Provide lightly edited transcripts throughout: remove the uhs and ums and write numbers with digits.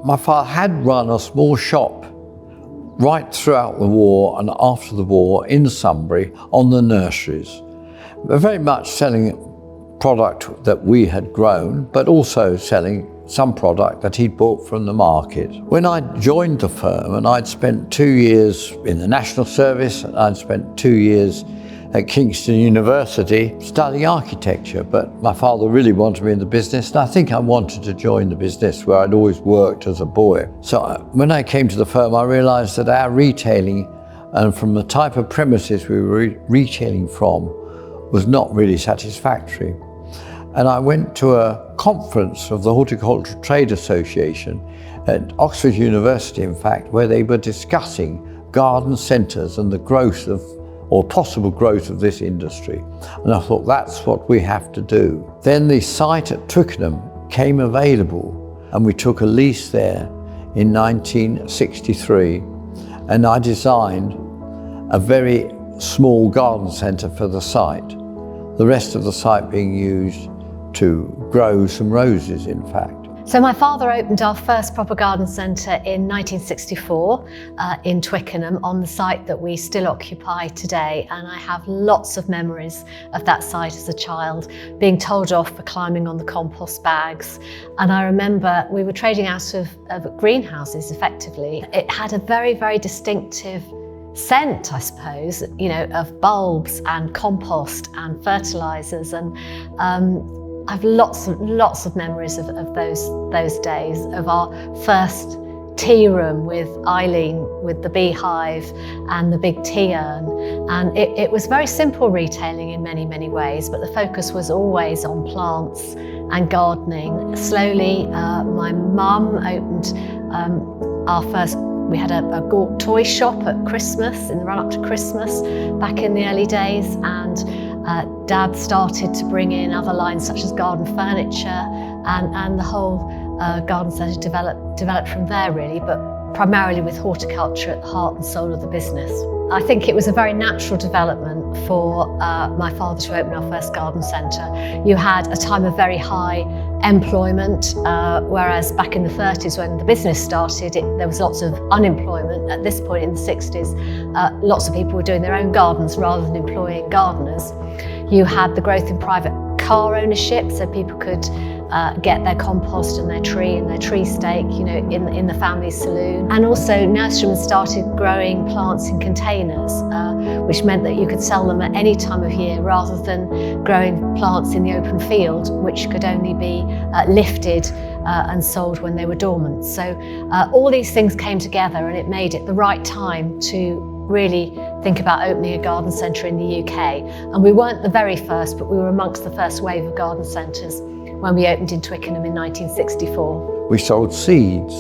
My father had run a small shop right throughout the war and after the war in Sunbury on the nurseries, very much selling product that we had grown, but also selling some product that he'd bought from the market. When I joined the firm, and I'd spent 2 years in the National Service, and I'd spent 2 years at Kingston University studying architecture, but my father really wanted me in the business, and I think I wanted to join the business where I'd always worked as a boy. So when I came to the firm, I realised that our retailing, and from the type of premises we were retailing from, was not really satisfactory. And I went to a conference of the Horticultural Trade Association at Oxford University, in fact, where they were discussing garden centres and the growth of, or possible growth of this industry. And I thought, that's what we have to do. Then the site at Twickenham came available, and we took a lease there in 1963, and I designed a very small garden centre for the site. The rest of the site being used to grow some roses, in fact. So my father opened our first proper garden centre in 1964 in Twickenham on the site that we still occupy today, and I have lots of memories of that site as a child, being told off for climbing on the compost bags. And I remember we were trading out of greenhouses effectively. It had a very, very distinctive scent, I suppose, you know, of bulbs and compost and fertilisers, and I've lots of memories of those days, of our first tea room with Eileen, with the beehive and the big tea urn. And it was very simple retailing in many, many ways, but the focus was always on plants and gardening. Slowly, my mum opened our first. We had a Gort toy shop at Christmas, in the run-up to Christmas, back in the early days, and Dad started to bring in other lines such as garden furniture, and the whole garden centre developed from there really, but primarily with horticulture at the heart and soul of the business. I think it was a very natural development for my father to open our first garden centre. You had a time of very high employment, whereas back in the 30s when the business started, there was lots of unemployment. At this point in the 60s, lots of people were doing their own gardens rather than employing gardeners. You had the growth in private car ownership, so people could get their compost and their tree stake, you know, in the family saloon. And also nurserymen started growing plants in containers, which meant that you could sell them at any time of year rather than growing plants in the open field, which could only be lifted and sold when they were dormant. So all these things came together, and it made it the right time to really think about opening a garden centre in the UK. And we weren't the very first, but we were amongst the first wave of garden centres when we opened in Twickenham in 1964. We sold seeds,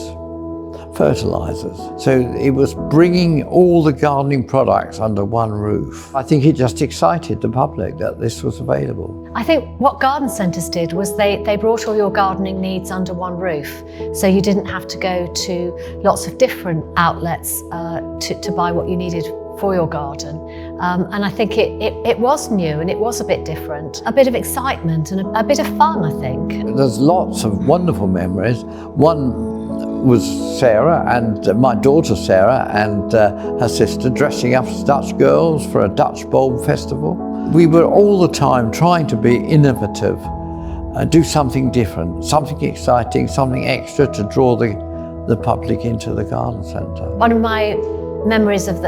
fertilisers. So it was bringing all the gardening products under one roof. I think it just excited the public that this was available. I think what garden centres did was they brought all your gardening needs under one roof. So you didn't have to go to lots of different outlets to buy what you needed for your garden. And I think it was new, and it was a bit different. A bit of excitement and a bit of fun, I think. There's lots of wonderful memories. One was Sarah, and my daughter Sarah, and her sister dressing up as Dutch girls for a Dutch bulb festival. We were all the time trying to be innovative, do something different, something exciting, something extra to draw the public into the garden centre. One of my memories of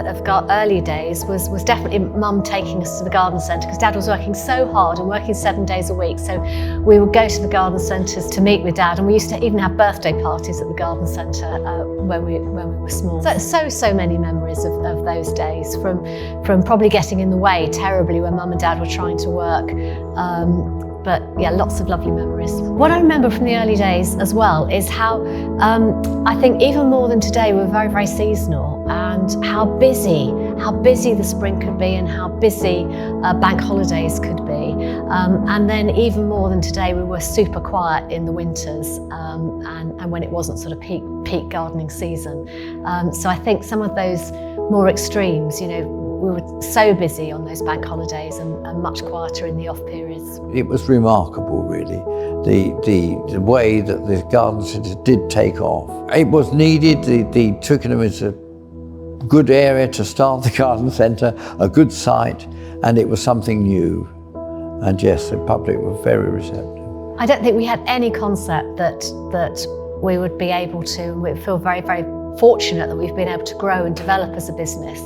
early days was definitely Mum taking us to the garden centre, because Dad was working so hard and working 7 days a week. So we would go to the garden centres to meet with Dad, and we used to even have birthday parties at the garden centre when we were small. So many memories of those days, from probably getting in the way terribly when Mum and Dad were trying to work. But yeah, lots of lovely memories. What I remember from the early days as well is how, I think even more than today, we were very, very seasonal, and how busy the spring could be, and how busy bank holidays could be. And then even more than today, we were super quiet in the winters, and when it wasn't sort of peak gardening season. So I think some of those more extremes, you know, were so busy on those bank holidays and much quieter in the off periods. It was remarkable, really, the way that the garden centre did take off. It was needed. The Twickenham is a good area to start the garden centre, a good site, and it was something new. And yes, the public were very receptive. I don't think we had any concept that we would be able to. We feel very, very fortunate that we've been able to grow and develop as a business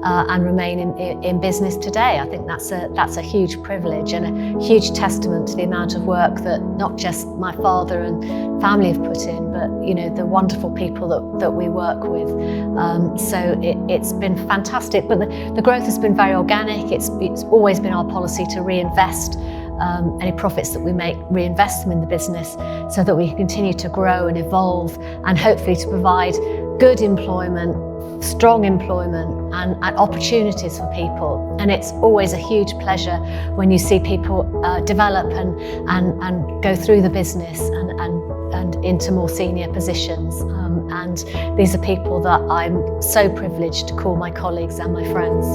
and remain in business today. I think that's a huge privilege and a huge testament to the amount of work that not just my father and family have put in, but the wonderful people that we work with. So it's been fantastic, but the growth has been very organic. It's always been our policy to reinvest any profits that we make, reinvest them in the business so that we can continue to grow and evolve and hopefully to provide good employment, strong employment and opportunities for people. And it's always a huge pleasure when you see people develop and go through the business and into more senior positions. And these are people that I'm so privileged to call my colleagues and my friends.